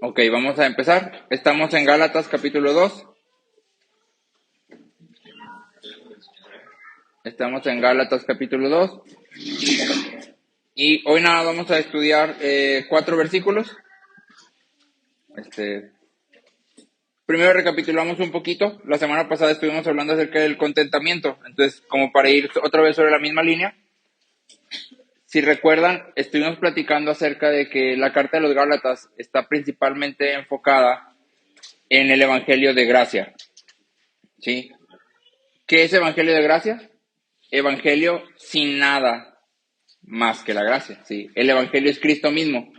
Ok, vamos a empezar. Estamos en Gálatas capítulo 2. Estamos en Gálatas capítulo 2. Y hoy nada, vamos a estudiar 4 versículos. Primero recapitulamos un poquito. La semana pasada estuvimos hablando acerca del contentamiento. Entonces, como para ir otra vez sobre la misma línea, si recuerdan, estuvimos platicando acerca de que la carta de los Gálatas está principalmente enfocada en el Evangelio de gracia. ¿Sí? ¿Qué es Evangelio de gracia? Evangelio sin nada más que la gracia, ¿sí? El Evangelio es Cristo mismo.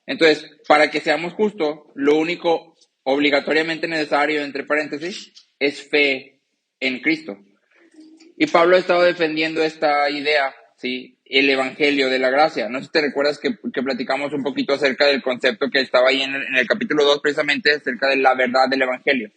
Entonces, para que seamos justos, lo único obligatoriamente necesario, entre paréntesis, es fe en Cristo. Y Pablo ha estado defendiendo esta idea, ¿sí? El Evangelio de la gracia. No sé si te recuerdas que platicamos un poquito acerca del concepto que estaba ahí en el capítulo 2, precisamente, acerca de la verdad del Evangelio,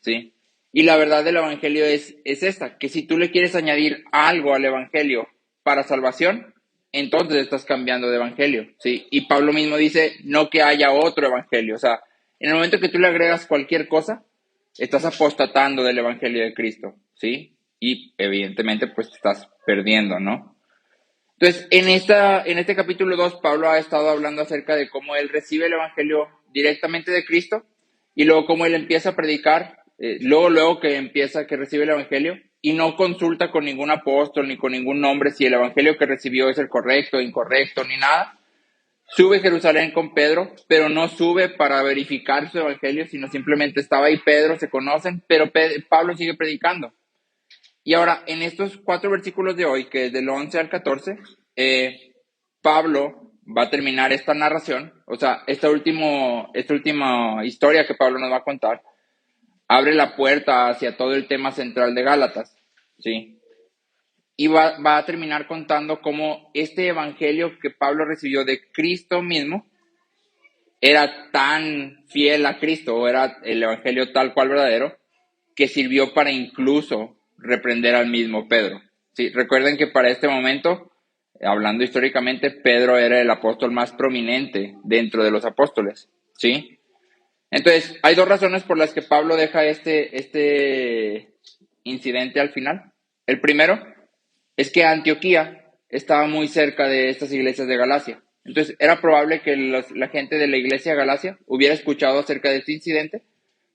¿sí? Y la verdad del Evangelio es esta, que si tú le quieres añadir algo al Evangelio para salvación, entonces estás cambiando de Evangelio, ¿sí? Y Pablo mismo dice, no que haya otro Evangelio. O sea, en el momento que tú le agregas cualquier cosa, estás apostatando del Evangelio de Cristo, ¿sí? Y evidentemente, pues te estás perdiendo, ¿no? Entonces, en este capítulo 2, Pablo ha estado hablando acerca de cómo él recibe el Evangelio directamente de Cristo y luego cómo él empieza a predicar, luego que recibe el Evangelio y no consulta con ningún apóstol ni con ningún nombre si el Evangelio que recibió es el correcto, incorrecto, ni nada. Sube a Jerusalén con Pedro, pero no sube para verificar su Evangelio, sino simplemente estaba ahí Pedro, se conocen, pero Pablo sigue predicando. Y ahora, en estos 4 versículos de hoy, que es del 11 al 14, Pablo va a terminar esta narración, o sea, esta última historia que Pablo nos va a contar, abre la puerta hacia todo el tema central de Gálatas, ¿sí? Y va a terminar contando cómo este evangelio que Pablo recibió de Cristo mismo era tan fiel a Cristo, o era el evangelio tal cual verdadero, que sirvió para incluso reprender al mismo Pedro. ¿Sí? Recuerden que para este momento, hablando históricamente, Pedro era el apóstol más prominente dentro de los apóstoles. ¿Sí? Entonces, hay 2 razones por las que Pablo deja este incidente al final. El primero es que Antioquía estaba muy cerca de estas iglesias de Galacia. Entonces, era probable que la gente de la iglesia de Galacia hubiera escuchado acerca de este incidente,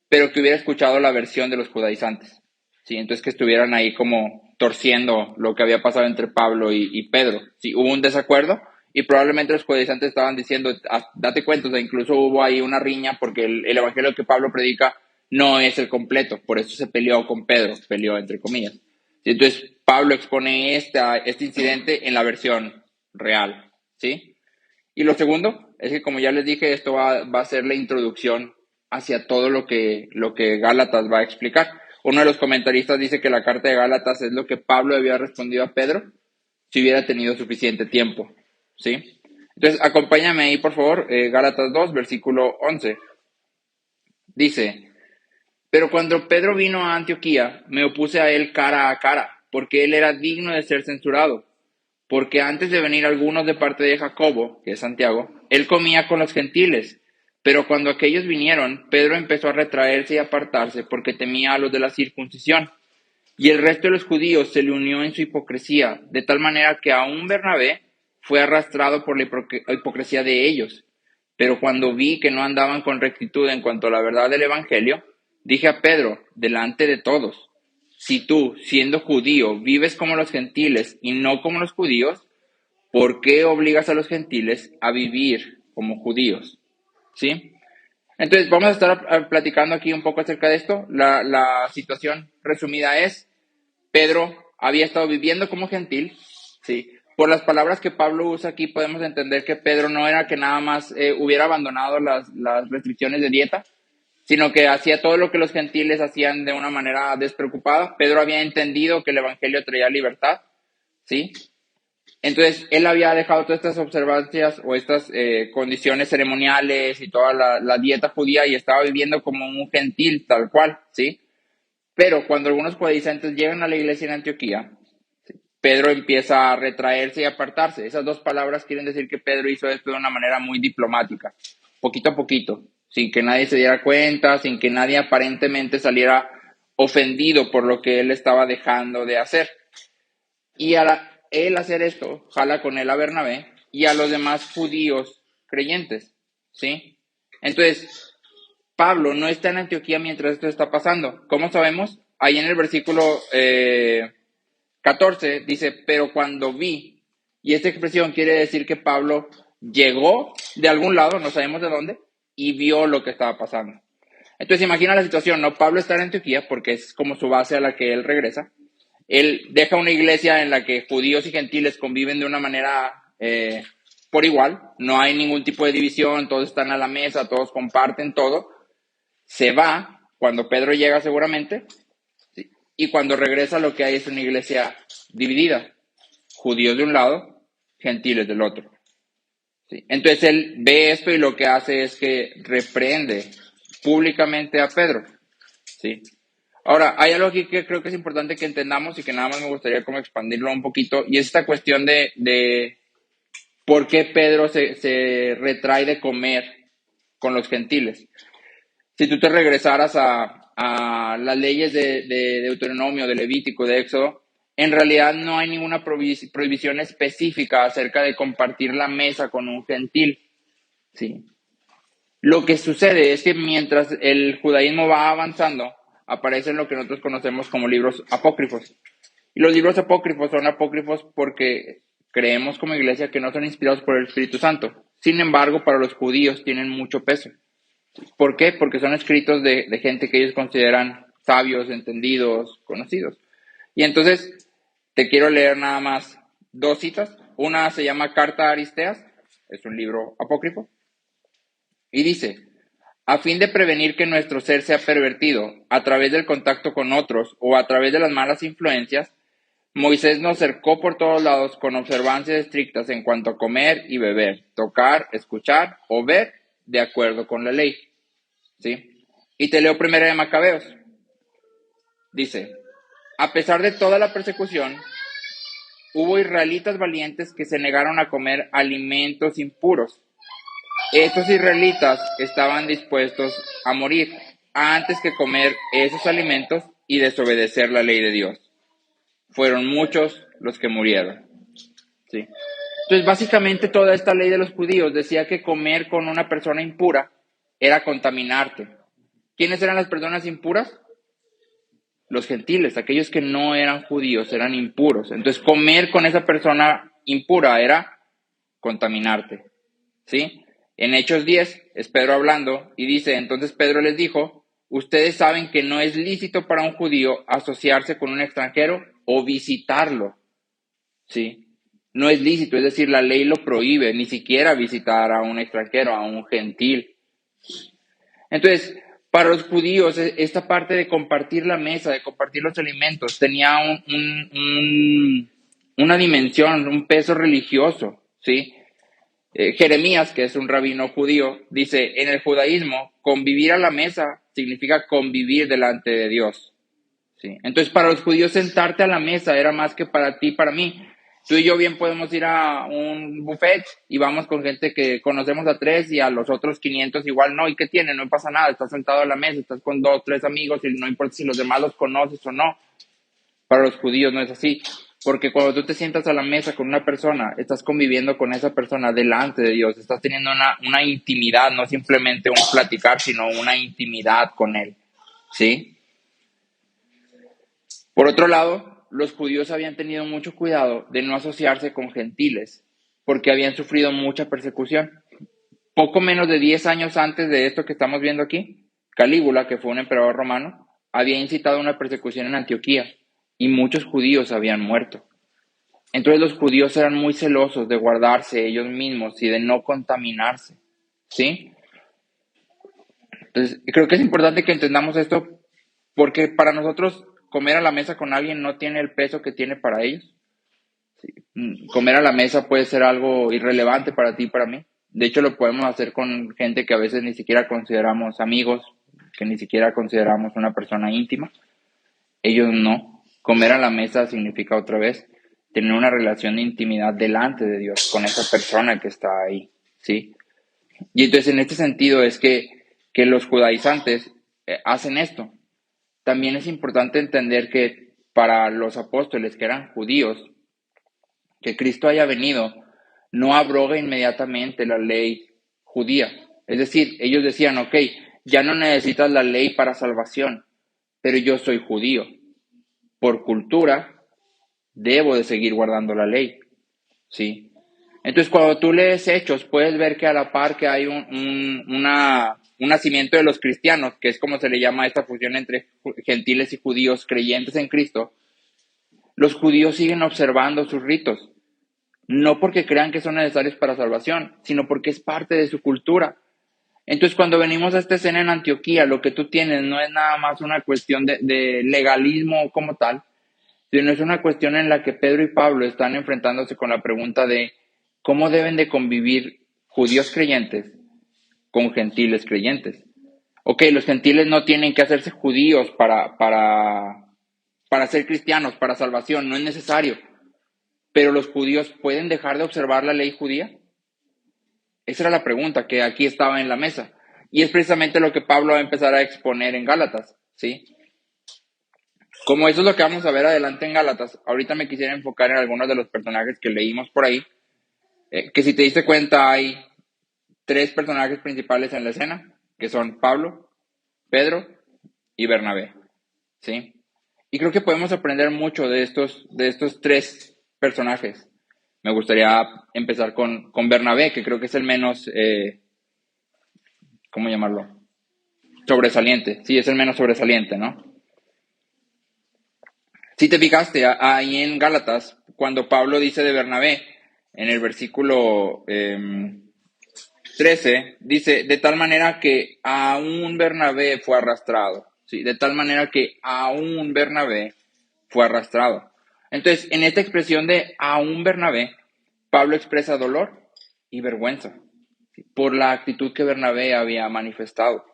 pero que hubiera escuchado la versión de los judaizantes, ¿sí? Entonces que estuvieran ahí como torciendo lo que había pasado entre Pablo y Pedro, ¿sí? Hubo un desacuerdo y probablemente los judaizantes estaban diciendo, date cuenta, o sea, incluso hubo ahí una riña porque el evangelio que Pablo predica no es el completo, por eso se peleó con Pedro, peleó entre comillas. ¿Sí? Entonces Pablo expone este incidente en la versión real, ¿sí? Y lo segundo es que, como ya les dije, esto va a ser la introducción hacia todo lo que Gálatas va a explicar. Uno de los comentaristas dice que la carta de Gálatas es lo que Pablo había respondido a Pedro si hubiera tenido suficiente tiempo, ¿sí? Entonces, acompáñame ahí, por favor, Gálatas 2, versículo 11. Dice, pero cuando Pedro vino a Antioquía, me opuse a él cara a cara, porque él era digno de ser censurado. Porque antes de venir algunos de parte de Jacobo, que es Santiago, él comía con los gentiles. Pero cuando aquellos vinieron, Pedro empezó a retraerse y apartarse porque temía a los de la circuncisión. Y el resto de los judíos se le unió en su hipocresía, de tal manera que aún Bernabé fue arrastrado por la hipocresía de ellos. Pero cuando vi que no andaban con rectitud en cuanto a la verdad del Evangelio, dije a Pedro, delante de todos, si tú, siendo judío, vives como los gentiles y no como los judíos, ¿por qué obligas a los gentiles a vivir como judíos? ¿Sí? Entonces, vamos a estar platicando aquí un poco acerca de esto. La situación resumida es, Pedro había estado viviendo como gentil, ¿sí? Por las palabras que Pablo usa aquí podemos entender que Pedro no era que nada más hubiera abandonado las restricciones de dieta, sino que hacía todo lo que los gentiles hacían de una manera despreocupada. Pedro había entendido que el evangelio traía libertad, ¿sí? Entonces, él había dejado todas estas observancias o estas condiciones ceremoniales y toda la dieta judía y estaba viviendo como un gentil tal cual, ¿sí? Pero cuando algunos judaizantes llegan a la iglesia en Antioquía, Pedro empieza a retraerse y apartarse. Esas 2 palabras quieren decir que Pedro hizo esto de una manera muy diplomática. poquito a poquito, sin que nadie se diera cuenta, sin que nadie aparentemente saliera ofendido por lo que él estaba dejando de hacer. Y al él hacer esto, jala con él a Bernabé y a los demás judíos creyentes, ¿sí? Entonces, Pablo no está en Antioquía mientras esto está pasando. ¿Cómo sabemos? Ahí en el versículo 14 dice, pero cuando vi, y esta expresión quiere decir que Pablo llegó de algún lado, no sabemos de dónde, y vio lo que estaba pasando. Entonces imagina la situación, ¿no? Pablo está en Antioquía porque es como su base a la que él regresa. Él deja una iglesia en la que judíos y gentiles conviven de una manera por igual, no hay ningún tipo de división, todos están a la mesa, todos comparten todo. Se va cuando Pedro llega seguramente, ¿sí? Y cuando regresa lo que hay es una iglesia dividida, judíos de un lado, gentiles del otro. ¿Sí? Entonces él ve esto y lo que hace es que reprende públicamente a Pedro. ¿Sí? Ahora, hay algo aquí que creo que es importante que entendamos y que nada más me gustaría como expandirlo un poquito, y es esta cuestión de por qué Pedro se retrae de comer con los gentiles. Si tú te regresaras a las leyes de Deuteronomio, de Levítico, de Éxodo, en realidad no hay ninguna prohibición específica acerca de compartir la mesa con un gentil. ¿Sí? Lo que sucede es que mientras el judaísmo va avanzando, aparecen lo que nosotros conocemos como libros apócrifos. Y los libros apócrifos son apócrifos porque creemos como iglesia que no son inspirados por el Espíritu Santo. Sin embargo, para los judíos tienen mucho peso. ¿Por qué? Porque son escritos de gente que ellos consideran sabios, entendidos, conocidos. Y entonces, te quiero leer nada más dos citas. Una se llama Carta a Aristeas, es un libro apócrifo, y dice, a fin de prevenir que nuestro ser sea pervertido a través del contacto con otros o a través de las malas influencias, Moisés nos cercó por todos lados con observancias estrictas en cuanto a comer y beber, tocar, escuchar o ver de acuerdo con la ley. ¿Sí? Y te leo primero de Macabeos. Dice, a pesar de toda la persecución, hubo israelitas valientes que se negaron a comer alimentos impuros. Estos israelitas estaban dispuestos a morir antes que comer esos alimentos y desobedecer la ley de Dios. Fueron muchos los que murieron. ¿Sí? Entonces, básicamente toda esta ley de los judíos decía que comer con una persona impura era contaminarte. ¿Quiénes eran las personas impuras? Los gentiles, aquellos que no eran judíos, eran impuros. Entonces, comer con esa persona impura era contaminarte. ¿Sí? En Hechos 10 es Pedro hablando y dice, entonces Pedro les dijo, ustedes saben que no es lícito para un judío asociarse con un extranjero o visitarlo. ¿Sí? No es lícito, es decir, la ley lo prohíbe, ni siquiera visitar a un extranjero, a un gentil. Entonces, para los judíos, esta parte de compartir la mesa, de compartir los alimentos, tenía una dimensión, un peso religioso, ¿sí? Jeremías, que es un rabino judío, dice, en el judaísmo, convivir a la mesa significa convivir delante de Dios. ¿Sí? Entonces, para los judíos, sentarte a la mesa era más que para ti, para mí. Tú y yo bien podemos ir a un buffet y vamos con gente que conocemos a 3 y a los otros 500 igual no. ¿Y qué tiene? No pasa nada. Estás sentado a la mesa, estás con 2, 3 amigos y no importa si los demás los conoces o no. Para los judíos no es así. Porque cuando tú te sientas a la mesa con una persona, estás conviviendo con esa persona delante de Dios. Estás teniendo una intimidad, no simplemente un platicar, sino una intimidad con Él. ¿Sí? Por otro lado, los judíos habían tenido mucho cuidado de no asociarse con gentiles, porque habían sufrido mucha persecución. Poco menos de 10 años antes de esto que estamos viendo aquí, Calígula, que fue un emperador romano, había incitado una persecución en Antioquía y muchos judíos habían muerto. Entonces los judíos eran muy celosos de guardarse ellos mismos y de no contaminarse. ¿Sí? Entonces, creo que es importante que entendamos esto porque para nosotros comer a la mesa con alguien no tiene el peso que tiene para ellos. Sí. Comer a la mesa puede ser algo irrelevante para ti y para mí. De hecho, lo podemos hacer con gente que a veces ni siquiera consideramos amigos, que ni siquiera consideramos una persona íntima. Ellos no. Comer a la mesa significa otra vez tener una relación de intimidad delante de Dios con esa persona que está ahí. ¿Sí? Y entonces en este sentido es que los judaizantes hacen esto. También es importante entender que para los apóstoles que eran judíos, que Cristo haya venido no abroga inmediatamente la ley judía. Es decir, ellos decían, ok, ya no necesitas la ley para salvación, pero yo soy judío. Por cultura, debo de seguir guardando la ley. ¿Sí? Entonces, cuando tú lees Hechos, puedes ver que a la par que hay un nacimiento de los cristianos, que es como se le llama esta fusión entre gentiles y judíos creyentes en Cristo, los judíos siguen observando sus ritos, no porque crean que son necesarios para salvación, sino porque es parte de su cultura. Entonces, cuando venimos a esta escena en Antioquía, lo que tú tienes no es nada más una cuestión de legalismo como tal, sino es una cuestión en la que Pedro y Pablo están enfrentándose con la pregunta de cómo deben de convivir judíos creyentes con gentiles creyentes. Ok, los gentiles no tienen que hacerse judíos para ser cristianos, para salvación, no es necesario. Pero los judíos pueden dejar de observar la ley judía. Esa era la pregunta que aquí estaba en la mesa. Y es precisamente lo que Pablo va a empezar a exponer en Gálatas, ¿sí? Como eso es lo que vamos a ver adelante en Gálatas, ahorita me quisiera enfocar en algunos de los personajes que leímos por ahí, que si te diste cuenta hay tres personajes principales en la escena, que son Pablo, Pedro y Bernabé, ¿sí? Y creo que podemos aprender mucho de estos tres personajes. Me gustaría empezar con Bernabé, que creo que es el menos, ¿cómo llamarlo? Sobresaliente, sí, es el menos sobresaliente, ¿no? Si te fijaste ahí en Gálatas, cuando Pablo dice de Bernabé, en el versículo 13, dice, de tal manera que aún Bernabé fue arrastrado. Sí, de tal manera que aún Bernabé fue arrastrado. Entonces, en esta expresión de aún Bernabé, Pablo expresa dolor y vergüenza por la actitud que Bernabé había manifestado.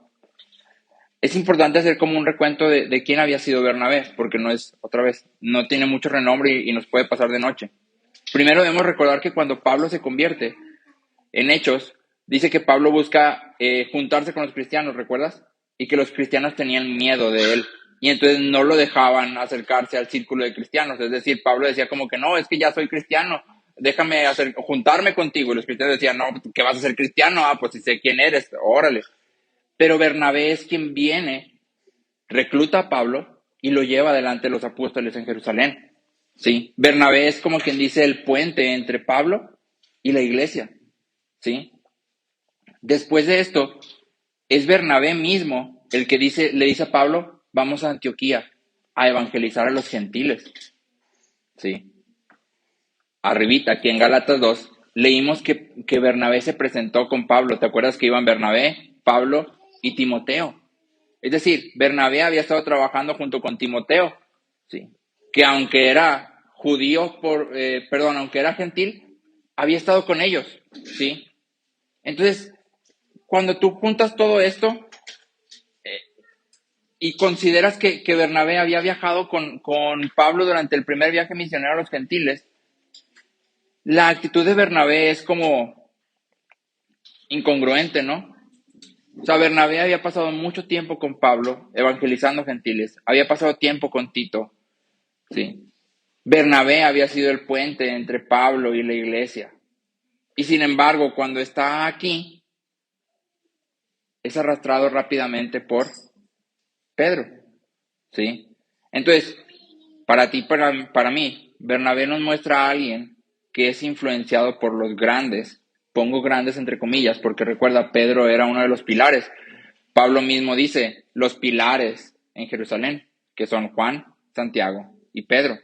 Es importante hacer como un recuento de quién había sido Bernabé, porque no es, otra vez, no tiene mucho renombre y nos puede pasar de noche. Primero debemos recordar que cuando Pablo se convierte, en Hechos, dice que Pablo busca juntarse con los cristianos, ¿recuerdas? Y que los cristianos tenían miedo de él. Y entonces no lo dejaban acercarse al círculo de cristianos. Es decir, Pablo decía como que no, es que ya soy cristiano, déjame juntarme contigo. Y los cristianos decían, no, ¿qué vas a ser cristiano? Ah, pues si sé quién eres, órale. Pero Bernabé es quien viene, recluta a Pablo y lo lleva delante de los apóstoles en Jerusalén. ¿Sí? Bernabé es como quien dice el puente entre Pablo y la iglesia. ¿Sí? Después de esto, es Bernabé mismo el que le dice a Pablo, vamos a Antioquía a evangelizar a los gentiles. ¿Sí? Arribita, aquí en Gálatas 2, leímos que Bernabé se presentó con Pablo. ¿Te acuerdas que iban Bernabé, Pablo y Timoteo? Es decir, Bernabé había estado trabajando junto con Timoteo, ¿sí? Que aunque era judío, aunque era gentil, había estado con ellos, ¿sí? Entonces, cuando tú juntas todo esto y consideras que Bernabé había viajado con Pablo durante el primer viaje misionero a los gentiles, la actitud de Bernabé es como incongruente, ¿no? O sea, Bernabé había pasado mucho tiempo con Pablo evangelizando gentiles, había pasado tiempo con Tito, ¿sí? Bernabé había sido el puente entre Pablo y la iglesia. Y sin embargo, cuando está aquí, es arrastrado rápidamente por Pedro, ¿sí? Entonces, para ti, para mí, Bernabé nos muestra a alguien que es influenciado por los grandes. Pongo grandes entre comillas, porque recuerda, Pedro era uno de los pilares. Pablo mismo dice, los pilares en Jerusalén, que son Juan, Santiago y Pedro.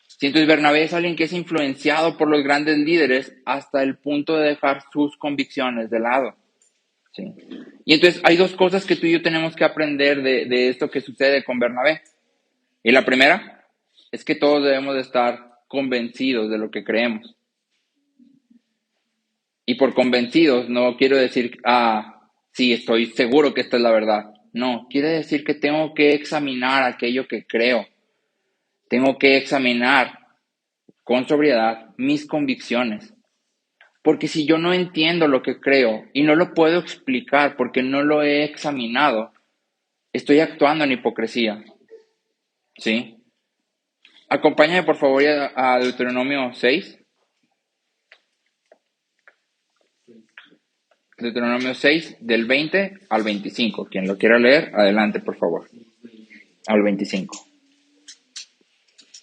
Sí, entonces Bernabé es alguien que es influenciado por los grandes líderes hasta el punto de dejar sus convicciones de lado. ¿Sí? Y entonces hay dos cosas que tú y yo tenemos que aprender de esto que sucede con Bernabé. Y la primera es que todos debemos de estar convencidos de lo que creemos. Y por convencidos no quiero decir, sí, estoy seguro que esta es la verdad. No, quiere decir que tengo que examinar aquello que creo. Tengo que examinar con sobriedad mis convicciones. Porque si yo no entiendo lo que creo y no lo puedo explicar porque no lo he examinado, estoy actuando en hipocresía. ¿Sí? Acompáñame por favor a Deuteronomio 6. Deuteronomio 6, del 20 al 25. Quien lo quiera leer, adelante, por favor. Al 25.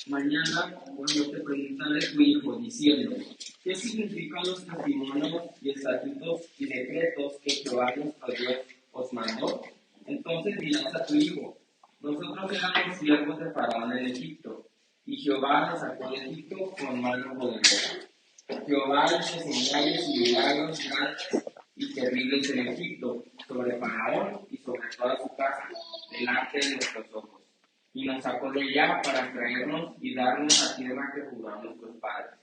Mañana, cuando te preguntaré tu hijo, diciendo, ¿qué significan los testimonios y estatutos y decretos que Jehová nuestro Dios os mandó? Entonces dirás a tu hijo, nosotros éramos siervos de Faraón en Egipto, y Jehová nos sacó de Egipto con mano poderosa. Jehová hizo señales y milagros grandes y terribles en Egipto, sobre Faraón y sobre toda su casa, delante de nuestros ojos. Y nos sacó de allá para traernos y darnos la tierra que juraron nuestros padres.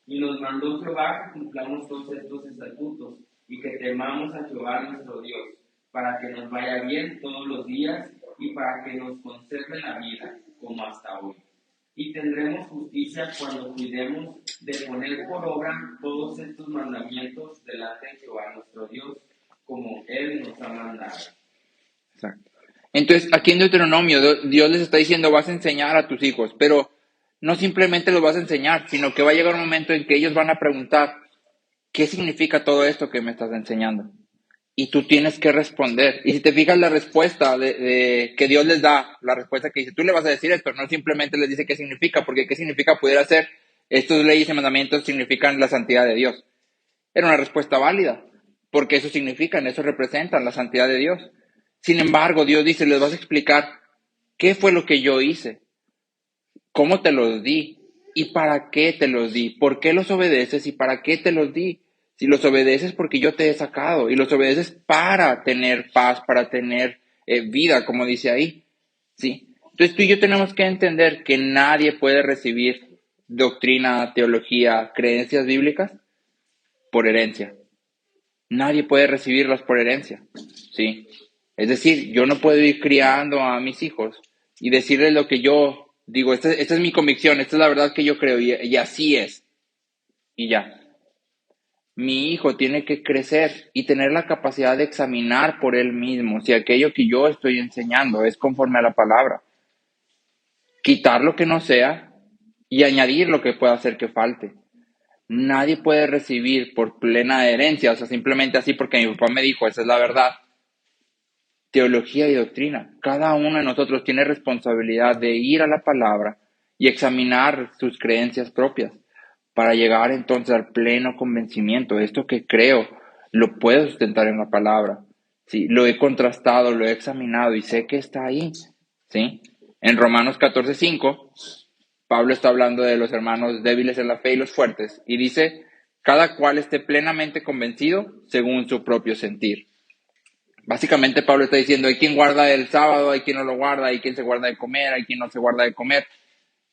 Y nos mandó Jehová que cumplamos todos estos estatutos y que temamos a Jehová nuestro Dios, para que nos vaya bien todos los días y para que nos conserve la vida, como hasta hoy. Y tendremos justicia cuando cuidemos de poner por obra todos estos mandamientos delante de Jehová nuestro Dios, como Él nos ha mandado. Exacto. Entonces, aquí en Deuteronomio, Dios les está diciendo, vas a enseñar a tus hijos, pero no simplemente los vas a enseñar, sino que va a llegar un momento en que ellos van a preguntar, ¿qué significa todo esto que me estás enseñando? Y tú tienes que responder. Y si te fijas la respuesta que Dios les da, la respuesta que dice, tú le vas a decir esto, no simplemente les dice qué significa, porque qué significa pudiera ser, estos leyes y mandamientos significan la santidad de Dios. Era una respuesta válida, porque eso significan, eso representan la santidad de Dios. Sin embargo, Dios dice, les vas a explicar qué fue lo que yo hice, cómo te los di y para qué te los di, por qué los obedeces y para qué te los di. Si los obedeces porque yo te he sacado y los obedeces para tener paz, para tener vida, como dice ahí. ¿Sí? Entonces tú y yo tenemos que entender que nadie puede recibir doctrina, teología, creencias bíblicas por herencia. Nadie puede recibirlas por herencia. ¿Sí? Es decir, yo no puedo ir criando a mis hijos y decirles lo que yo digo, esta es mi convicción, esta es la verdad que yo creo y así es. Y ya. Mi hijo tiene que crecer y tener la capacidad de examinar por él mismo si aquello que yo estoy enseñando es conforme a la palabra. Quitar lo que no sea y añadir lo que pueda hacer que falte. Nadie puede recibir por plena herencia, o sea, simplemente así porque mi papá me dijo, esa es la verdad. Teología y doctrina. Cada uno de nosotros tiene responsabilidad de ir a la palabra y examinar sus creencias propias para llegar entonces al pleno convencimiento. Esto que creo lo puedo sustentar en la palabra. ¿Sí? Lo he contrastado, lo he examinado y sé que está ahí. ¿Sí? En Romanos 14:5, Pablo está hablando de los hermanos débiles en la fe y los fuertes y dice, cada cual esté plenamente convencido según su propio sentir. Básicamente Pablo está diciendo, hay quien guarda el sábado, hay quien no lo guarda, hay quien se guarda de comer, hay quien no se guarda de comer.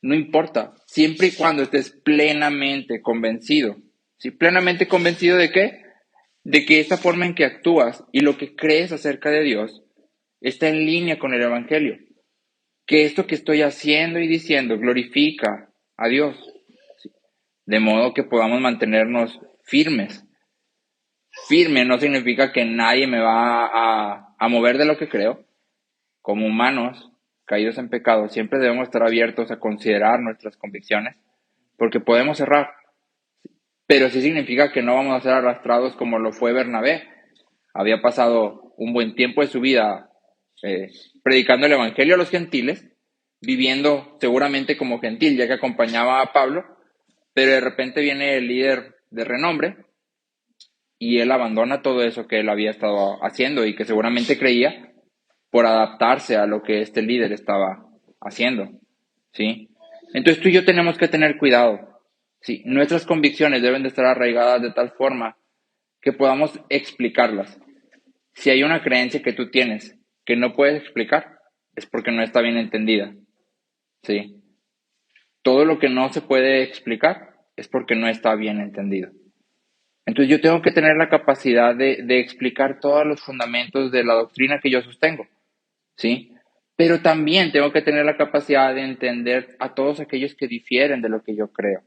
No importa, siempre y cuando estés plenamente convencido. ¿Sí? ¿Plenamente convencido de qué? De que esta forma en que actúas y lo que crees acerca de Dios está en línea con el Evangelio. Que esto que estoy haciendo y diciendo glorifica a Dios. ¿Sí? De modo que podamos mantenernos firmes. Firme no significa que nadie me va a mover de lo que creo. Como humanos caídos en pecado, siempre debemos estar abiertos a considerar nuestras convicciones, porque podemos errar, pero sí significa que no vamos a ser arrastrados como lo fue Bernabé. Había pasado un buen tiempo de su vida predicando el evangelio a los gentiles, viviendo seguramente como gentil, ya que acompañaba a Pablo, pero de repente viene el líder de renombre y él abandona todo eso que él había estado haciendo y que seguramente creía por adaptarse a lo que este líder estaba haciendo, ¿sí? Entonces tú y yo tenemos que tener cuidado, ¿sí? Nuestras convicciones deben de estar arraigadas de tal forma que podamos explicarlas. Si hay una creencia que tú tienes que no puedes explicar, es porque no está bien entendida, ¿sí? Todo lo que no se puede explicar es porque no está bien entendido. Entonces yo tengo que tener la capacidad de explicar todos los fundamentos de la doctrina que yo sostengo, ¿sí? Pero también tengo que tener la capacidad de entender a todos aquellos que difieren de lo que yo creo.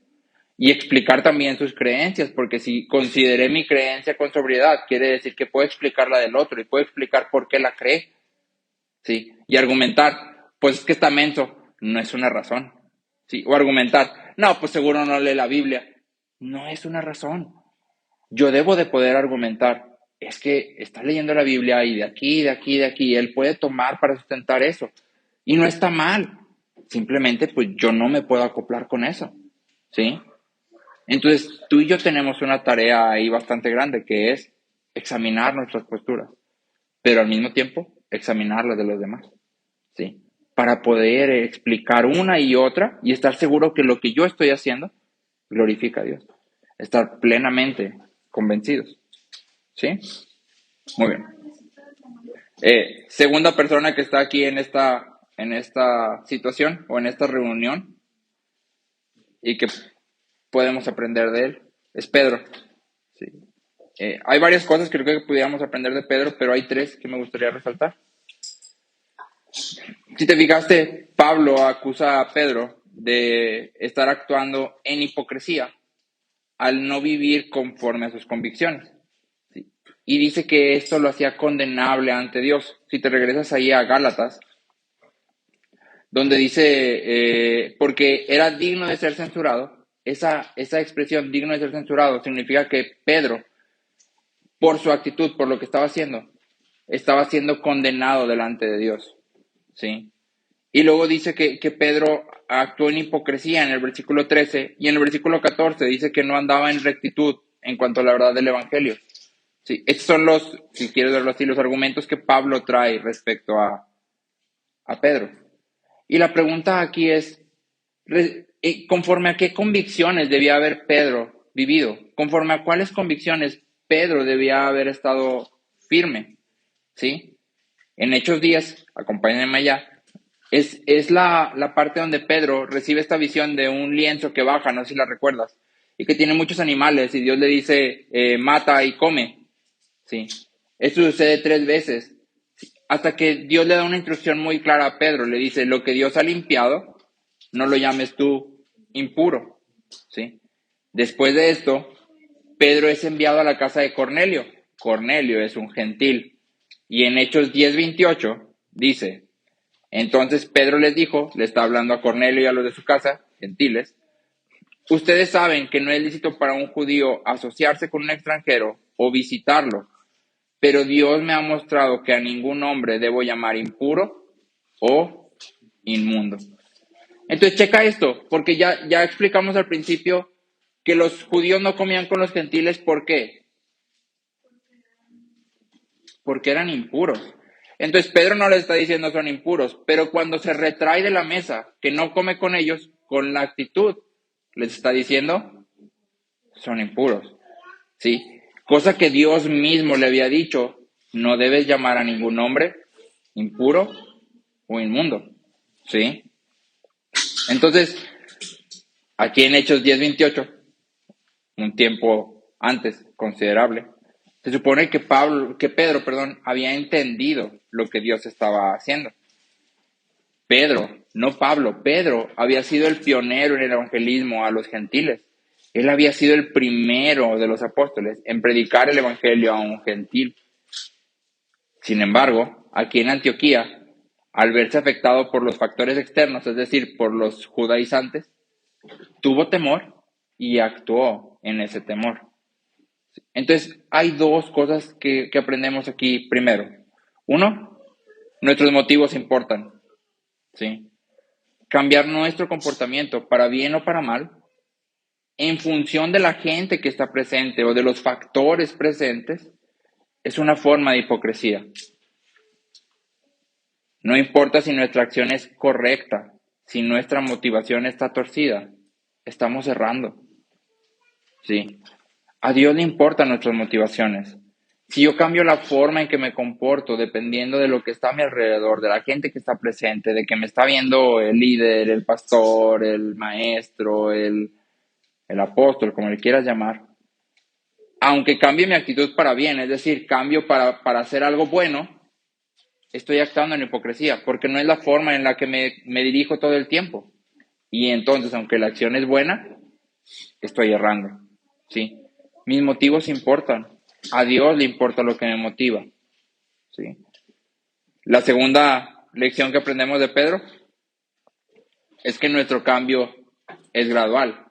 y explicar también sus creencias, porque si consideré mi creencia con sobriedad, quiere decir que puedo explicar la del otro y puedo explicar por qué la cree, ¿sí? Y argumentar, pues es que está menso, no es una razón, ¿sí? O argumentar, no, pues seguro no lee la Biblia, no es una razón. Yo debo de poder argumentar, es que está leyendo la Biblia y de aquí, de aquí, de aquí, él puede tomar para sustentar eso. Y no está mal, simplemente pues yo no me puedo acoplar con eso, ¿sí? Entonces tú y yo tenemos una tarea ahí bastante grande que es examinar nuestras posturas, pero al mismo tiempo examinar las de los demás, ¿sí? Para poder explicar una y otra y estar seguro que lo que yo estoy haciendo glorifica a Dios. Estar plenamente convencidos, ¿sí? Muy bien. Segunda persona que está aquí en esta situación o en esta reunión y que podemos aprender de él es Pedro. ¿Sí? Hay varias cosas que creo que pudiéramos aprender de Pedro, pero hay tres que me gustaría resaltar. Si te fijaste, Pablo acusa a Pedro de estar actuando en hipocresía al no vivir conforme a sus convicciones. ¿Sí? Y dice que esto lo hacía condenable ante Dios. Si te regresas ahí a Gálatas, donde dice, porque era digno de ser censurado, esa expresión digno de ser censurado significa que Pedro, por su actitud, por lo que estaba siendo condenado delante de Dios. ¿Sí? Y luego dice que Pedro actuó en hipocresía en el versículo 13 y en el versículo 14 dice que no andaba en rectitud en cuanto a la verdad del Evangelio. Sí, estos son si quieres verlo así, los argumentos que Pablo trae respecto a Pedro. Y la pregunta aquí es, ¿conforme a qué convicciones debía haber Pedro vivido? ¿Conforme a cuáles convicciones Pedro debía haber estado firme? ¿Sí? En Hechos 10, acompáñenme allá, es la parte donde Pedro recibe esta visión de un lienzo que baja, no sé si la recuerdas, y que tiene muchos animales, y Dios le dice, mata y come. ¿Sí? Esto sucede 3 veces, hasta que Dios le da una instrucción muy clara a Pedro, le dice, lo que Dios ha limpiado, no lo llames tú impuro. ¿Sí? Después de esto, Pedro es enviado a la casa de Cornelio. Cornelio es un gentil. Y en Hechos 10:28 dice, entonces Pedro les dijo, le está hablando a Cornelio y a los de su casa, gentiles, ustedes saben que no es lícito para un judío asociarse con un extranjero o visitarlo, pero Dios me ha mostrado que a ningún hombre debo llamar impuro o inmundo. Entonces checa esto, porque ya explicamos al principio que los judíos no comían con los gentiles, ¿por qué? Porque eran impuros. Entonces Pedro no les está diciendo son impuros, pero cuando se retrae de la mesa, que no come con ellos, con la actitud, les está diciendo son impuros. ¿Sí? Cosa que Dios mismo le había dicho, no debes llamar a ningún hombre impuro o inmundo. ¿Sí? Entonces, aquí en Hechos 10:28, un tiempo antes considerable, se supone que Pedro, había entendido lo que Dios estaba haciendo. Pedro, no Pablo, Pedro había sido el pionero en el evangelismo a los gentiles. Él había sido el primero de los apóstoles en predicar el evangelio a un gentil. Sin embargo, aquí en Antioquía, al verse afectado por los factores externos, es decir, por los judaizantes, tuvo temor y actuó en ese temor. Entonces, hay dos cosas que aprendemos aquí primero. Uno, nuestros motivos importan. ¿Sí? Cambiar nuestro comportamiento para bien o para mal en función de la gente que está presente o de los factores presentes es una forma de hipocresía. No importa si nuestra acción es correcta, si nuestra motivación está torcida, estamos errando. ¿Sí? A Dios le importan nuestras motivaciones. Si yo cambio la forma en que me comporto dependiendo de lo que está a mi alrededor, de la gente que está presente, de que me está viendo el líder, el pastor, el maestro, el apóstol, como le quieras llamar, aunque cambie mi actitud para bien, es decir, cambio para hacer algo bueno, estoy actuando en hipocresía, porque no es la forma en la que me dirijo todo el tiempo. Y entonces, aunque la acción es buena, estoy errando, ¿sí? Mis motivos importan. A Dios le importa lo que me motiva, ¿sí? La segunda lección que aprendemos de Pedro es que nuestro cambio es gradual.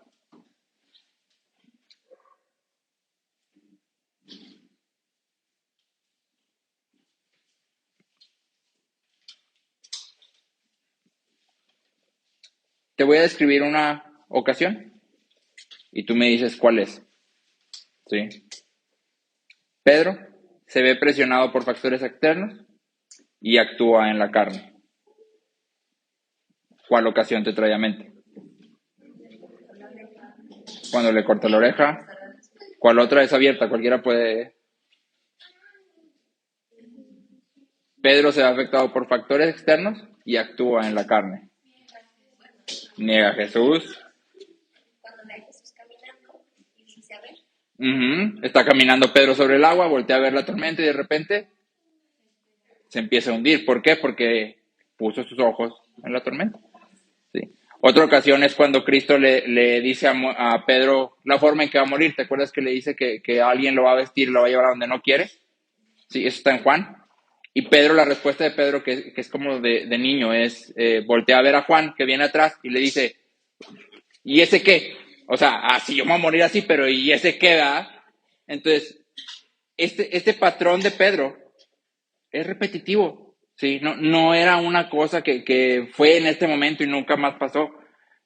Te voy a describir una ocasión y tú me dices cuál es, ¿sí? Pedro se ve presionado por factores externos y actúa en la carne. ¿Cuál ocasión te trae a mente? Cuando le corta la oreja. ¿Cuál otra es abierta? Cualquiera puede. Pedro se ve afectado por factores externos y actúa en la carne. Niega a Jesús. Cuando ve a Jesús caminando y dice, a ver. Está caminando Pedro sobre el agua, voltea a ver la tormenta y de repente se empieza a hundir. ¿Por qué? Porque puso sus ojos en la tormenta. Sí. Otra ocasión es cuando Cristo le dice a Pedro la forma en que va a morir. ¿Te acuerdas que le dice que alguien lo va a vestir y lo va a llevar a donde no quiere? Sí, eso está en Juan. Y Pedro, la respuesta de Pedro, que es como de niño, es voltea a ver a Juan, que viene atrás, y le dice, ¿y ese qué? O sea, si yo me voy a morir así, pero ¿y ese qué, verdad? Entonces, este patrón de Pedro es repetitivo, ¿sí? No era una cosa que fue en este momento y nunca más pasó,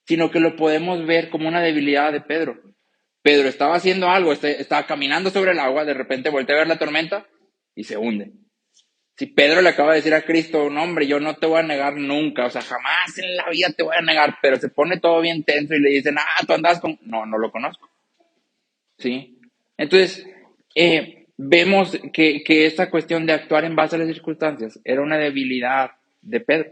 sino que lo podemos ver como una debilidad de Pedro. Pedro estaba haciendo algo, estaba caminando sobre el agua, de repente voltea a ver la tormenta y se hunde. Si Pedro le acaba de decir a Cristo, no hombre, yo no te voy a negar nunca, o sea, jamás en la vida te voy a negar, pero se pone todo bien tenso y le dicen, tú andas con... No lo conozco, ¿sí? Entonces, vemos que esta cuestión de actuar en base a las circunstancias era una debilidad de Pedro,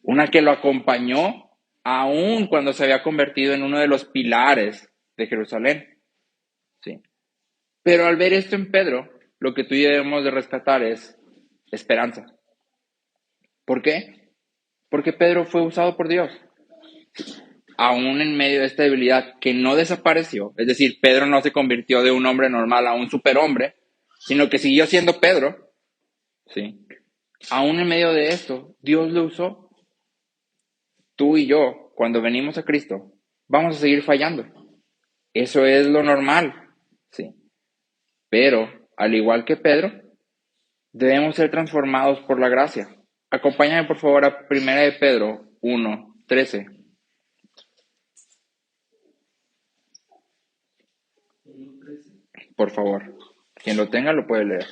una que lo acompañó aún cuando se había convertido en uno de los pilares de Jerusalén, ¿sí? Pero al ver esto en Pedro, lo que tú y yo debemos de rescatar es esperanza. ¿Por qué? Porque Pedro fue usado por Dios. Aún en medio de esta debilidad que no desapareció, es decir, Pedro no se convirtió de un hombre normal a un superhombre, sino que siguió siendo Pedro, ¿sí? Aún en medio de esto, Dios lo usó. Tú y yo, cuando venimos a Cristo, vamos a seguir fallando. Eso es lo normal, ¿sí? Pero, al igual que Pedro, debemos ser transformados por la gracia. Acompáñame, por favor, a 1 de Pedro 1:13. Por favor. Quien lo tenga lo puede leer.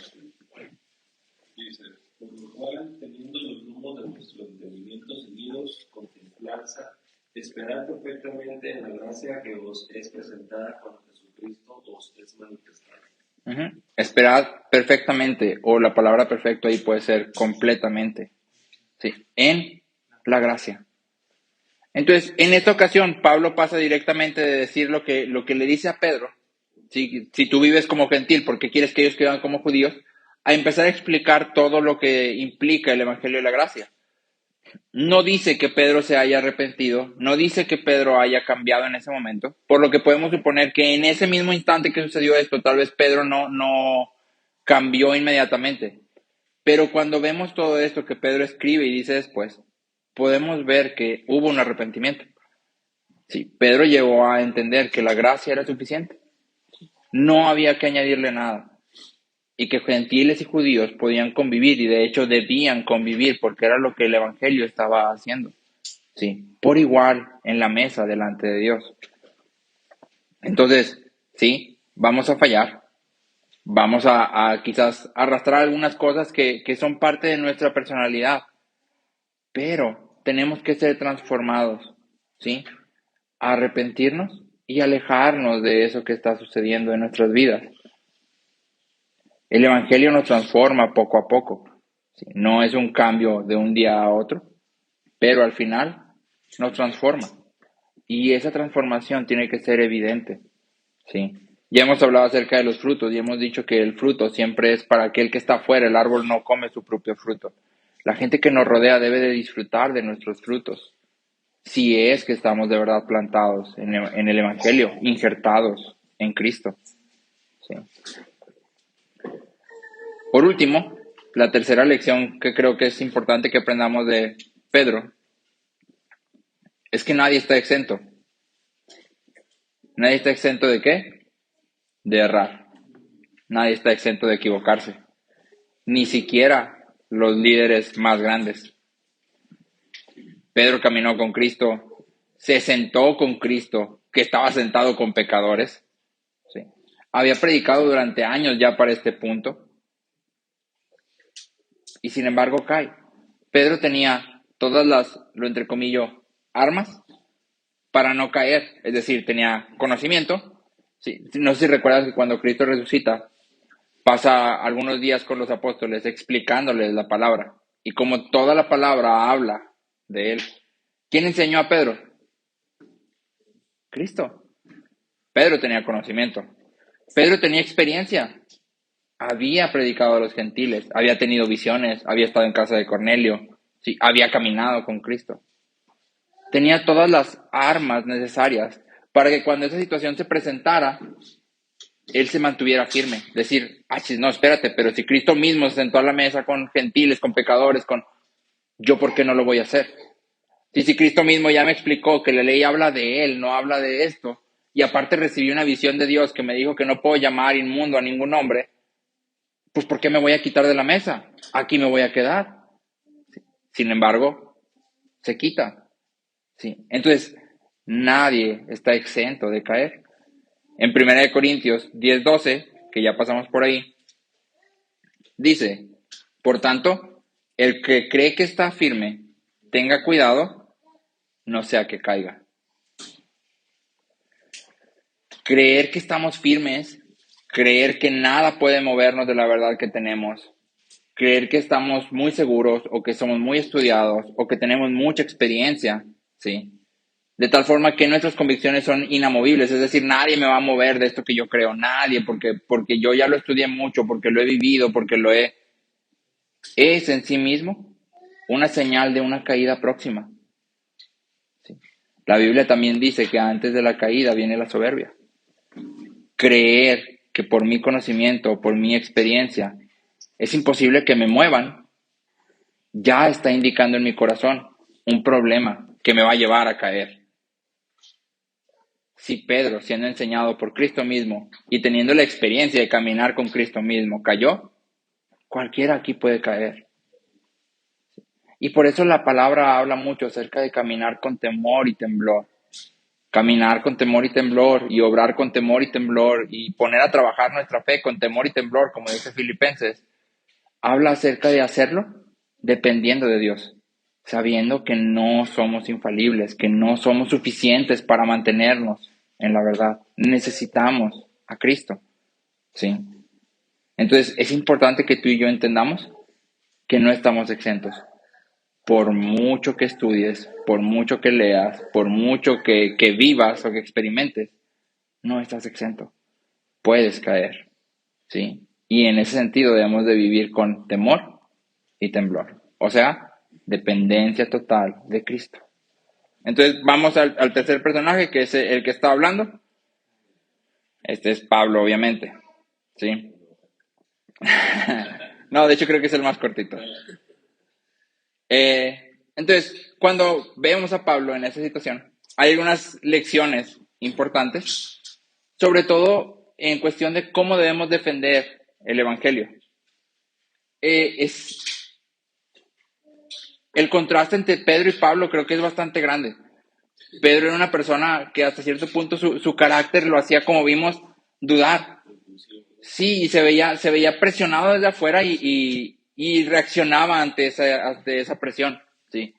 Dice, por lo cual, teniendo los rumos de vuestro entendimiento seguidos con templanza, esperad perfectamente en la gracia que os es presentada cuando Jesucristo os es manifestado. Esperad perfectamente, o la palabra perfecto ahí puede ser completamente, ¿sí? En la gracia. Entonces, en esta ocasión, Pablo pasa directamente de decir lo que le dice a Pedro, ¿sí? Si tú vives como gentil, ¿porque quieres que ellos queden como judíos? A empezar a explicar todo lo que implica el Evangelio de la Gracia. No dice que Pedro se haya arrepentido, no dice que Pedro haya cambiado en ese momento, por lo que podemos suponer que en ese mismo instante que sucedió esto, tal vez Pedro no cambió inmediatamente. Pero cuando vemos todo esto que Pedro escribe y dice después, podemos ver que hubo un arrepentimiento. Sí, Pedro llegó a entender que la gracia era suficiente. No había que añadirle nada. Y que gentiles y judíos podían convivir y de hecho debían convivir porque era lo que el Evangelio estaba haciendo. Sí, por igual en la mesa delante de Dios. Entonces, sí, vamos a fallar. Vamos a quizás arrastrar algunas cosas que son parte de nuestra personalidad. Pero tenemos que ser transformados, ¿sí? A arrepentirnos y alejarnos de eso que está sucediendo en nuestras vidas. El Evangelio nos transforma poco a poco. ¿Sí? No es un cambio de un día a otro, pero al final nos transforma. Y esa transformación tiene que ser evidente. ¿Sí? Ya hemos hablado acerca de los frutos y hemos dicho que el fruto siempre es para aquel que está afuera. El árbol no come su propio fruto. La gente que nos rodea debe de disfrutar de nuestros frutos. si es que estamos de verdad plantados en el Evangelio, injertados en Cristo. ¿Sí? Por último, la tercera lección que creo que es importante que aprendamos de Pedro es que nadie está exento. ¿Nadie está exento de qué? De errar. Nadie está exento de equivocarse. Ni siquiera los líderes más grandes. Pedro caminó con Cristo, se sentó con Cristo, que estaba sentado con pecadores. ¿Sí? Había predicado durante años ya para este punto. Y sin embargo cae. Pedro tenía todas las, lo entrecomillo, armas para no caer. Es decir, tenía conocimiento. Sí. No sé si recuerdas que cuando Cristo resucita, pasa algunos días con los apóstoles explicándoles la palabra. Y como toda la palabra habla de él. ¿Quién enseñó a Pedro? Cristo. Pedro tenía conocimiento. Pedro tenía experiencia. Había predicado a los gentiles, había tenido visiones, había estado en casa de Cornelio, sí, había caminado con Cristo. Tenía todas las armas necesarias para que cuando esa situación se presentara, él se mantuviera firme. Decir, no, espérate, pero si Cristo mismo se sentó a la mesa con gentiles, con pecadores, ¿yo por qué no lo voy a hacer? Si Cristo mismo ya me explicó que la ley habla de él, no habla de esto, y aparte recibí una visión de Dios que me dijo que no puedo llamar inmundo a ningún hombre, pues ¿por qué me voy a quitar de la mesa? Aquí me voy a quedar. Sin embargo, se quita. ¿Sí? Entonces, nadie está exento de caer. En 1 Corintios 10:12, que ya pasamos por ahí, dice, por tanto, el que cree que está firme, tenga cuidado, no sea que caiga. Creer que estamos firmes, creer que nada puede movernos de la verdad que tenemos, creer que estamos muy seguros o que somos muy estudiados o que tenemos mucha experiencia, ¿sí? De tal forma que nuestras convicciones son inamovibles, es decir, nadie me va a mover de esto que yo creo, nadie, porque yo ya lo estudié mucho, porque lo he vivido, es en sí mismo una señal de una caída próxima. ¿Sí? La Biblia también dice que antes de la caída viene la soberbia. Creer que por mi conocimiento o por mi experiencia es imposible que me muevan, ya está indicando en mi corazón un problema que me va a llevar a caer. Si Pedro, siendo enseñado por Cristo mismo y teniendo la experiencia de caminar con Cristo mismo, cayó, cualquiera aquí puede caer. Y por eso la palabra habla mucho acerca de caminar con temor y temblor. Caminar con temor y temblor y obrar con temor y temblor y poner a trabajar nuestra fe con temor y temblor, como dice Filipenses, habla acerca de hacerlo dependiendo de Dios, sabiendo que no somos infalibles, que no somos suficientes para mantenernos en la verdad. Necesitamos a Cristo, ¿sí? Entonces, es importante que tú y yo entendamos que no estamos exentos. Por mucho que estudies, por mucho que leas, por mucho que vivas o que experimentes, no estás exento. Puedes caer, ¿sí? Y en ese sentido debemos de vivir con temor y temblor. O sea, dependencia total de Cristo. Entonces vamos al tercer personaje, que es el que está hablando. Este es Pablo, obviamente. ¿Sí? No, de hecho creo que es el más cortito. Entonces, cuando vemos a Pablo en esa situación, hay algunas lecciones importantes, sobre todo en cuestión de cómo debemos defender el Evangelio. El contraste entre Pedro y Pablo creo que es bastante grande. Pedro era una persona que hasta cierto punto su carácter lo hacía, como vimos, dudar. Sí, y se veía presionado desde afuera y reaccionaba ante esa presión. Sí.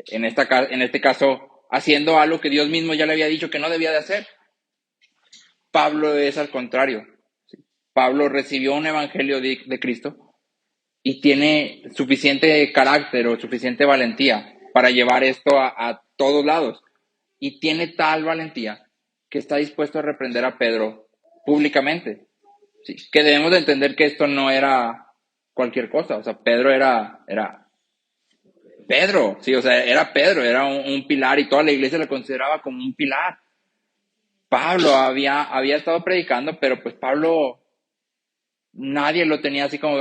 En este caso, haciendo algo que Dios mismo ya le había dicho que no debía de hacer. Pablo es al contrario. Sí. Pablo recibió un evangelio de Cristo y tiene suficiente carácter o suficiente valentía para llevar esto a todos lados. Y tiene tal valentía que está dispuesto a reprender a Pedro públicamente. Sí, que debemos de entender que esto no era cualquier cosa. O sea, Pedro era Pedro, sí, o sea, era Pedro, era un pilar y toda la iglesia lo consideraba como un pilar. Pablo había estado predicando, pero pues Pablo, nadie lo tenía así como,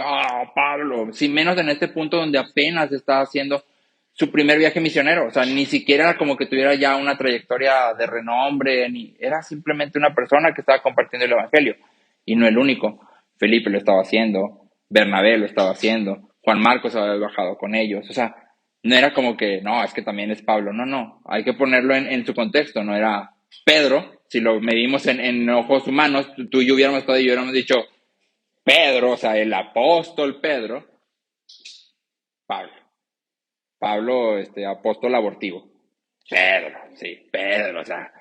Pablo, sin menos en este punto donde apenas estaba haciendo su primer viaje misionero, o sea, ni siquiera era como que tuviera ya una trayectoria de renombre, ni era simplemente una persona que estaba compartiendo el evangelio, y no el único. Felipe lo estaba haciendo, Bernabé lo estaba haciendo, Juan Marcos había bajado con ellos, o sea, no era como que, no, es que también es Pablo, no, hay que ponerlo en su contexto, no era Pedro, si lo medimos en ojos humanos, tú y yo hubiéramos estado y hubiéramos dicho, Pedro, o sea, el apóstol Pedro, Pablo. Pablo, apóstol abortivo. Pedro, sí, Pedro, o sea.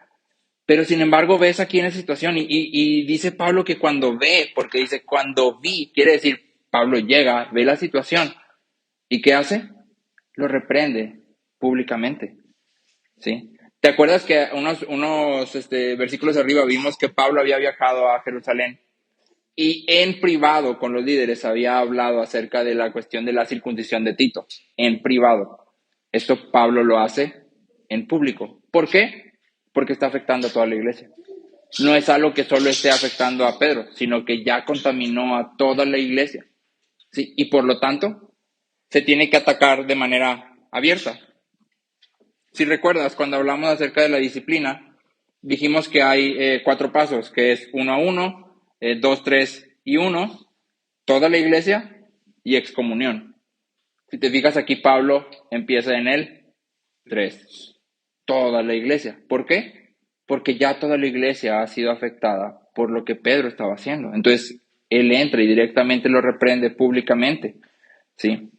Pero sin embargo ves aquí en esa situación y dice Pablo que cuando ve, porque dice cuando vi, quiere decir Pablo llega, ve la situación y ¿qué hace? Lo reprende públicamente, ¿sí? ¿Te acuerdas que unos versículos arriba vimos que Pablo había viajado a Jerusalén y en privado con los líderes había hablado acerca de la cuestión de la circuncisión de Tito, en privado? Esto Pablo lo hace en público. ¿Por qué? Porque está afectando a toda la iglesia. No es algo que solo esté afectando a Pedro, sino que ya contaminó a toda la iglesia, ¿sí? Y por lo tanto, se tiene que atacar de manera abierta. Si recuerdas, cuando hablamos acerca de la disciplina, dijimos que hay 4 pasos, que es 1 a 1, 2, 3 y 1, toda la iglesia y excomunión. Si te fijas aquí, Pablo empieza en el 3, toda la iglesia. ¿Por qué? Porque ya toda la iglesia ha sido afectada por lo que Pedro estaba haciendo. Entonces, él entra y directamente lo reprende públicamente, ¿sí?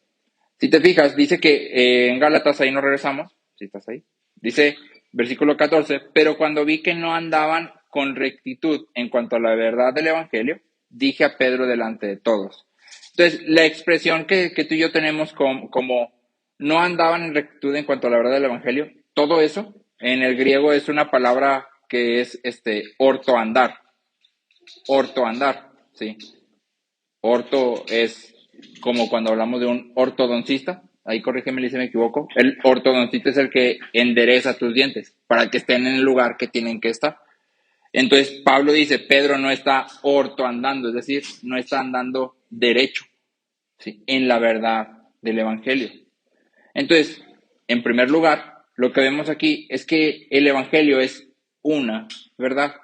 Si te fijas, dice que en Gálatas, ahí nos regresamos, si estás ahí, dice, versículo 14, pero cuando vi que no andaban con rectitud en cuanto a la verdad del evangelio, dije a Pedro delante de todos. Entonces, la expresión que tú y yo tenemos como no andaban en rectitud en cuanto a la verdad del evangelio, todo eso en el griego es una palabra que es ortoandar, ¿sí? Orto es como cuando hablamos de un ortodoncista, ahí corrígeme si me equivoco, el ortodoncista es el que endereza tus dientes para que estén en el lugar que tienen que estar. Entonces Pablo dice, Pedro no está ortoandando, es decir, no está andando derecho, ¿sí? En la verdad del evangelio. Entonces, en primer lugar, lo que vemos aquí es que el evangelio es una verdad,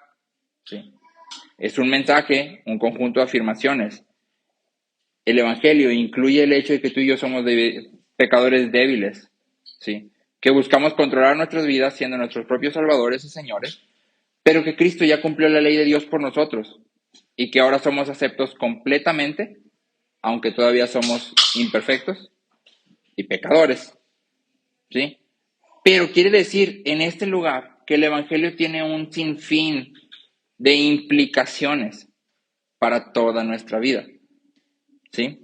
¿sí? Es un mensaje, un conjunto de afirmaciones. El evangelio incluye el hecho de que tú y yo somos pecadores débiles, ¿sí? Que buscamos controlar nuestras vidas siendo nuestros propios salvadores y señores, pero que Cristo ya cumplió la ley de Dios por nosotros y que ahora somos aceptos completamente, aunque todavía somos imperfectos y pecadores, ¿sí? Pero quiere decir en este lugar que el evangelio tiene un sinfín de implicaciones para toda nuestra vida, ¿sí?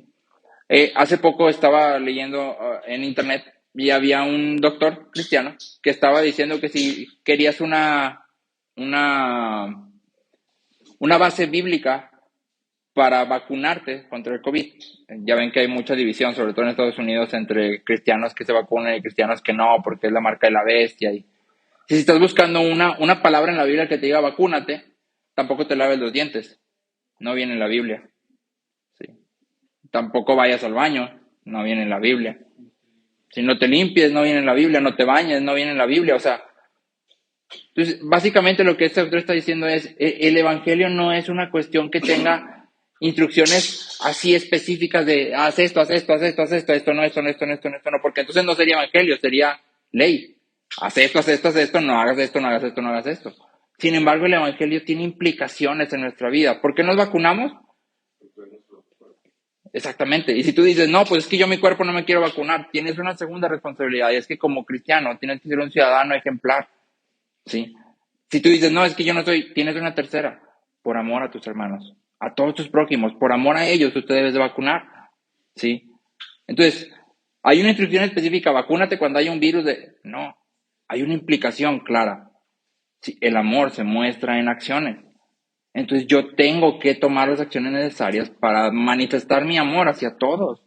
Hace poco estaba leyendo en internet y había un doctor cristiano que estaba diciendo que si querías una base bíblica para vacunarte contra el COVID. Ya ven que hay mucha división, sobre todo en Estados Unidos, entre cristianos que se vacunan y cristianos que no, porque es la marca de la bestia. Y si estás buscando una palabra en la Biblia que te diga vacúnate, tampoco te laves los dientes. No viene en la Biblia. ¿Sí? Tampoco vayas al baño. No viene en la Biblia. Si no te limpies, no viene en la Biblia. No te bañes, no viene en la Biblia. O sea, entonces, básicamente lo que este autor está diciendo es, el evangelio no es una cuestión que tenga instrucciones así específicas de haz esto, haz esto, haz esto, haz esto, esto no, esto no, esto no, esto no, esto no, porque entonces no sería evangelio, sería ley. Haz esto, haz esto, haz esto, no hagas esto, no hagas esto, no hagas esto. Sin embargo, el evangelio tiene implicaciones en nuestra vida. ¿Por qué nos vacunamos? Exactamente. Y si tú dices, no, pues es que yo mi cuerpo no me quiero vacunar, tienes una segunda responsabilidad y es que como cristiano tienes que ser un ciudadano ejemplar, ¿sí? Si tú dices, no, es que yo no soy, tienes una tercera, por amor a tus hermanos, a todos tus prójimos, por amor a ellos, tú te debes de vacunar, ¿sí? Entonces, hay una instrucción específica, vacúnate cuando haya un virus No, hay una implicación clara. ¿Sí? El amor se muestra en acciones. Entonces yo tengo que tomar las acciones necesarias para manifestar mi amor hacia todos,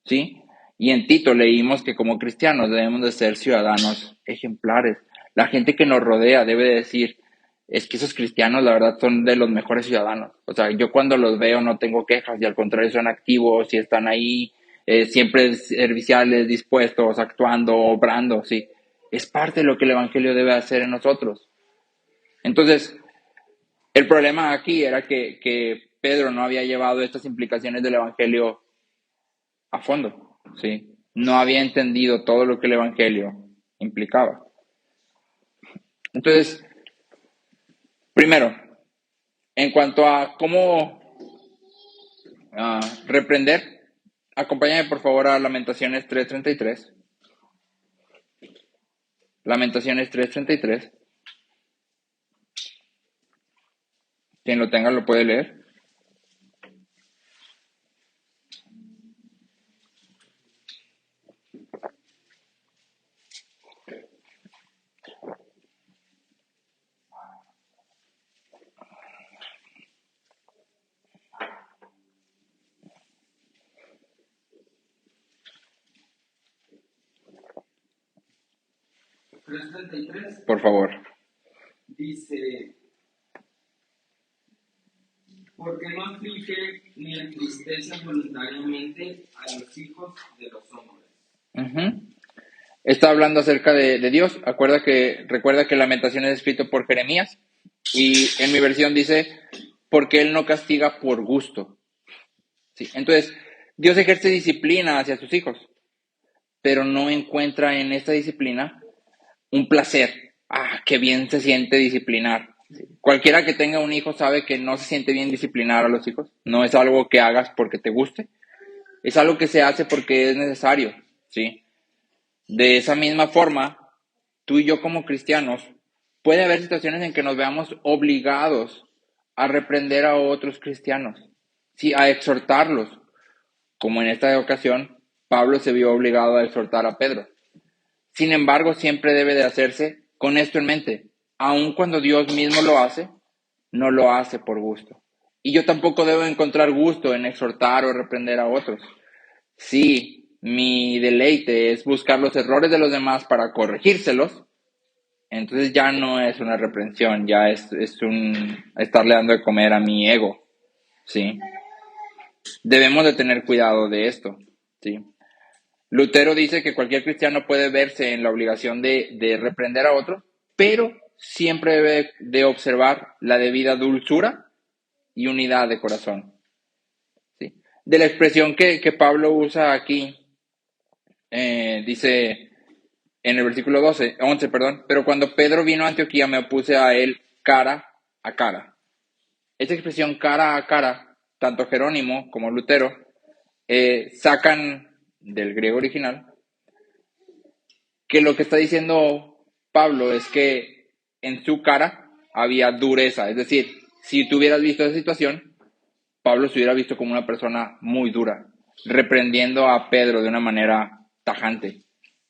¿sí? Y en Tito leímos que como cristianos debemos de ser ciudadanos ejemplares. La gente que nos rodea debe de decir, es que esos cristianos la verdad son de los mejores ciudadanos. O sea, yo cuando los veo no tengo quejas y al contrario son activos y están ahí siempre serviciales, dispuestos, actuando, obrando, sí. Es parte de lo que el Evangelio debe hacer en nosotros. Entonces, el problema aquí era que Pedro no había llevado estas implicaciones del Evangelio a fondo, ¿sí? No había entendido todo lo que el Evangelio implicaba. Entonces, primero, en cuanto a cómo reprender, acompáñame por favor a Lamentaciones 3:33. Lamentaciones 3:33. Quien lo tenga lo puede leer. $3.33 Por favor. dice: porque no aflige ni entristece voluntariamente a los hijos de los hombres. Uh-huh. Está hablando acerca de Dios. Recuerda que Lamentación es escrito por Jeremías y en mi versión dice, porque Él no castiga por gusto. ¿Sí? Entonces, Dios ejerce disciplina hacia sus hijos, pero no encuentra en esta disciplina un placer. Qué bien se siente disciplinar. Cualquiera que tenga un hijo sabe que no se siente bien disciplinar a los hijos. No es algo que hagas porque te guste. Es algo que se hace porque es necesario, ¿sí? De esa misma forma, tú y yo como cristianos, puede haber situaciones en que nos veamos obligados a reprender a otros cristianos, ¿sí? A exhortarlos, como en esta ocasión, Pablo se vio obligado a exhortar a Pedro. Sin embargo, siempre debe de hacerse con esto en mente. Aun cuando Dios mismo lo hace, no lo hace por gusto. Y yo tampoco debo encontrar gusto en exhortar o reprender a otros. Si mi deleite es buscar los errores de los demás para corregírselos, entonces ya no es una reprensión, ya es un estarle dando de comer a mi ego, ¿sí? Debemos de tener cuidado de esto, ¿sí? Lutero dice que cualquier cristiano puede verse en la obligación de reprender a otro, pero siempre debe de observar la debida dulzura y unidad de corazón, ¿sí? De la expresión que Pablo usa aquí, dice en el versículo 11, pero cuando Pedro vino a Antioquía me opuse a él cara a cara. Esta expresión cara a cara, tanto Jerónimo como Lutero sacan del griego original que lo que está diciendo Pablo es que en su cara había dureza. Es decir, si tú hubieras visto esa situación, Pablo se hubiera visto como una persona muy dura, reprendiendo a Pedro de una manera tajante.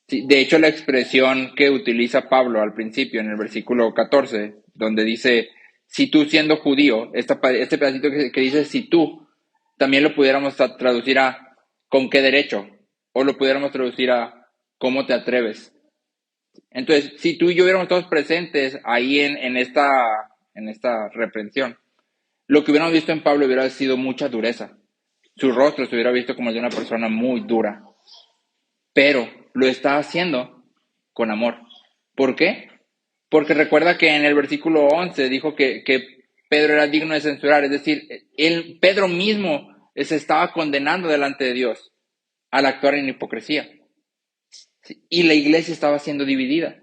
Sí, de hecho, la expresión que utiliza Pablo al principio, en el versículo 14, donde dice, si tú siendo judío, este pedacito que dice si tú, también lo pudiéramos traducir a ¿con qué derecho? O lo pudiéramos traducir a ¿cómo te atreves? Entonces, si tú y yo hubiéramos todos presentes ahí en esta reprensión, lo que hubiéramos visto en Pablo hubiera sido mucha dureza. Su rostro se hubiera visto como el de una persona muy dura. Pero lo está haciendo con amor. ¿Por qué? Porque recuerda que en el versículo 11 dijo que Pedro era digno de censurar. Es decir, Pedro mismo se estaba condenando delante de Dios al actuar en hipocresía. Y la iglesia estaba siendo dividida.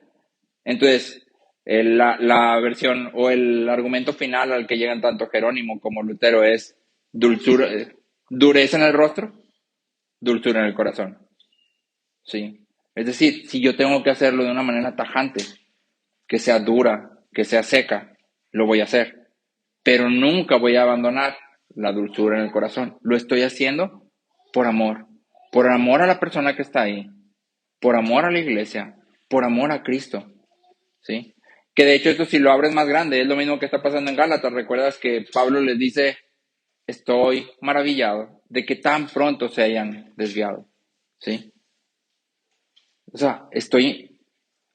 Entonces, la versión o el argumento final al que llegan tanto Jerónimo como Lutero es dulzura, dureza en el rostro, dulzura en el corazón. ¿Sí? Es decir, si yo tengo que hacerlo de una manera tajante, que sea dura, que sea seca, lo voy a hacer. Pero nunca voy a abandonar la dulzura en el corazón. Lo estoy haciendo por amor a la persona que está ahí, por amor a la iglesia, por amor a Cristo, ¿sí? Que de hecho esto si lo abres más grande, es lo mismo que está pasando en Gálatas. Recuerdas que Pablo les dice, estoy maravillado de que tan pronto se hayan desviado, ¿sí? O sea, estoy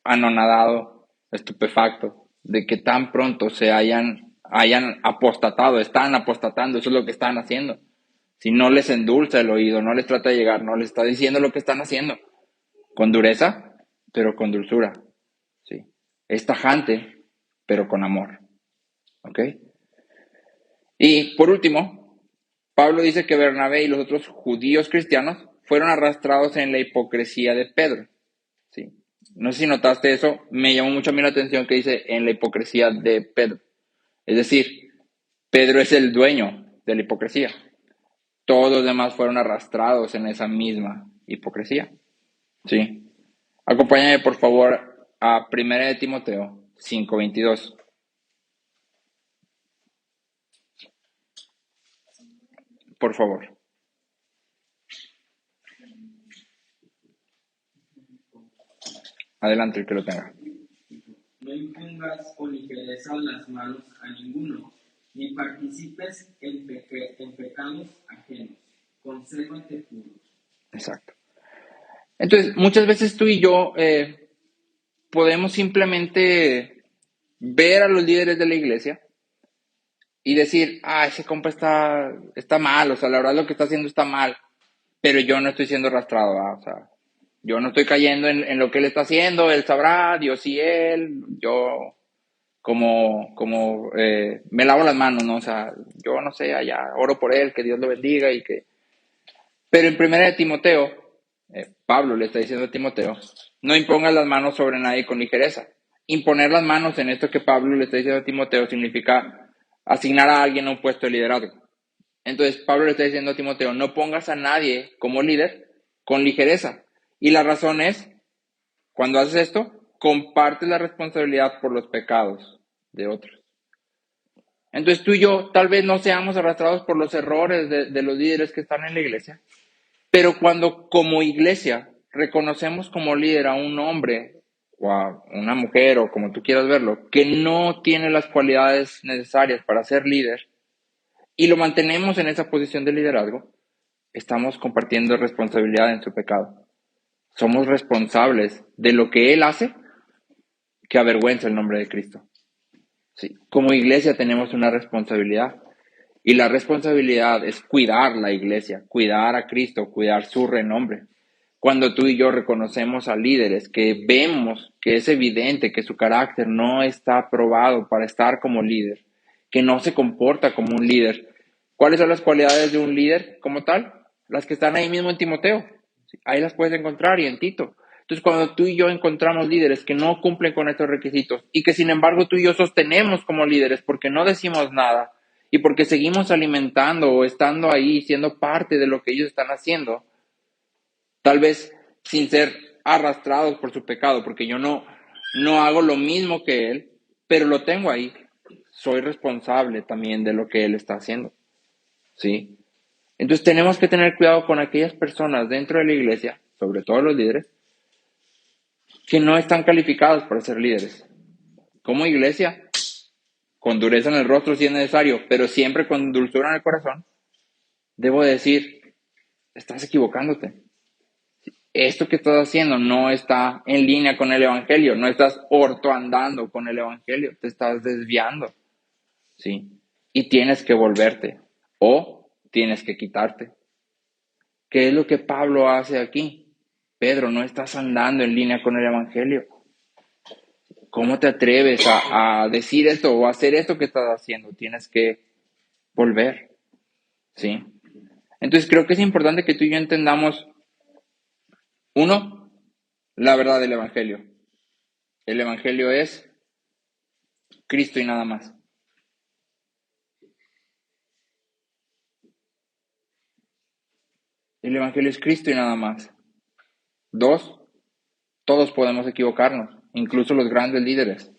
anonadado, estupefacto, de que tan pronto se hayan apostatado, están apostatando, eso es lo que están haciendo. Si no les endulza el oído, no les trata de llegar, no les está diciendo lo que están haciendo, con dureza, pero con dulzura, ¿sí? Es tajante, pero con amor, ¿ok? Y por último, Pablo dice que Bernabé y los otros judíos cristianos fueron arrastrados en la hipocresía de Pedro, ¿sí? No sé si notaste eso, me llamó mucho a mí la atención que dice en la hipocresía de Pedro. Es decir, Pedro es el dueño de la hipocresía. Todos los demás fueron arrastrados en esa misma hipocresía, ¿sí? Acompáñame, por favor, a 1 de Timoteo 5:22. Por favor. Adelante, el que lo tenga. No impongas con ligereza las manos a ninguno, ni participes en pecados ajenos. Consérvate puro. Exacto. Entonces, muchas veces tú y yo podemos simplemente ver a los líderes de la iglesia y decir, ese compa está mal, o sea, la verdad lo que está haciendo está mal, pero yo no estoy siendo arrastrado, ¿verdad? O sea, yo no estoy cayendo en lo que él está haciendo, él sabrá, Dios y él, yo como me lavo las manos, ¿no? O sea, yo no sé, allá oro por él, que Dios lo bendiga y que... Pero en 1 de Timoteo, Pablo le está diciendo a Timoteo, no impongas las manos sobre nadie con ligereza. Imponer las manos en esto que Pablo le está diciendo a Timoteo significa asignar a alguien a un puesto de liderazgo. Entonces Pablo le está diciendo a Timoteo, no pongas a nadie como líder con ligereza. Y la razón es, cuando haces esto, compartes la responsabilidad por los pecados de otros. Entonces tú y yo tal vez no seamos arrastrados por los errores de los líderes que están en la iglesia, pero cuando como iglesia reconocemos como líder a un hombre o a una mujer o como tú quieras verlo, que no tiene las cualidades necesarias para ser líder y lo mantenemos en esa posición de liderazgo, estamos compartiendo responsabilidad en su pecado. Somos responsables de lo que él hace que avergüenza el nombre de Cristo. Sí. Como iglesia tenemos una responsabilidad y la responsabilidad es cuidar la iglesia, cuidar a Cristo, cuidar su renombre. Cuando tú y yo reconocemos a líderes que vemos que es evidente que su carácter no está aprobado para estar como líder, que no se comporta como un líder. ¿Cuáles son las cualidades de un líder como tal? Las que están ahí mismo en Timoteo. Ahí las puedes encontrar y en Tito. Entonces, cuando tú y yo encontramos líderes que no cumplen con estos requisitos y que sin embargo tú y yo sostenemos como líderes porque no decimos nada y porque seguimos alimentando o estando ahí siendo parte de lo que ellos están haciendo, tal vez sin ser arrastrados por su pecado, porque yo no hago lo mismo que él, pero lo tengo ahí. Soy responsable también de lo que él está haciendo, ¿sí? Entonces tenemos que tener cuidado con aquellas personas dentro de la iglesia, sobre todo los líderes, que no están calificados para ser líderes. Como iglesia, con dureza en el rostro si es necesario, pero siempre con dulzura en el corazón, debo decir, estás equivocándote. Esto que estás haciendo no está en línea con el evangelio, no estás ortoandando con el evangelio, te estás desviando, ¿sí? Y tienes que volverte o tienes que quitarte. ¿Qué es lo que Pablo hace aquí? Pedro, no estás andando en línea con el evangelio. ¿Cómo te atreves a decir esto o a hacer esto que estás haciendo? Tienes que volver, ¿sí? Entonces creo que es importante que tú y yo entendamos, uno, la verdad del evangelio. El evangelio es Cristo y nada más. El evangelio es Cristo y nada más. Dos, todos podemos equivocarnos, incluso los grandes líderes.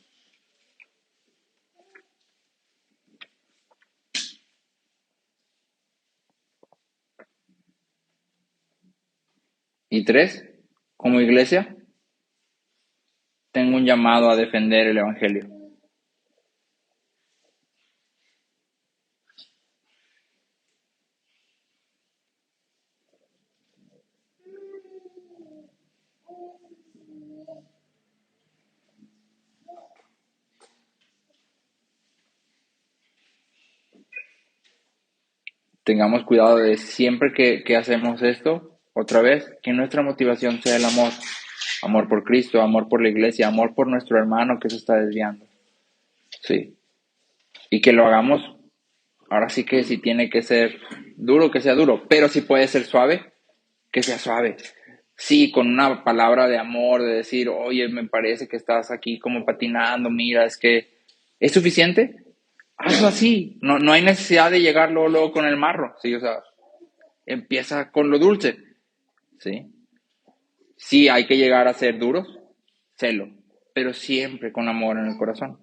Y tres, como iglesia, tengo un llamado a defender el evangelio. tengamos cuidado de siempre que hacemos esto, otra vez, que nuestra motivación sea el amor. Amor por Cristo, amor por la iglesia, amor por nuestro hermano que se está desviando. Sí. Y que lo hagamos, ahora sí que si tiene que ser duro, que sea duro, pero si puede ser suave, que sea suave. Sí, con una palabra de amor, de decir, oye, me parece que estás aquí como patinando, mira, es que es suficiente. Hazlo así. No hay necesidad de llegar luego con el marro, ¿sí? O sea, empieza con lo dulce, ¿sí? Sí, hay que llegar a ser duros, celo, pero siempre con amor en el corazón.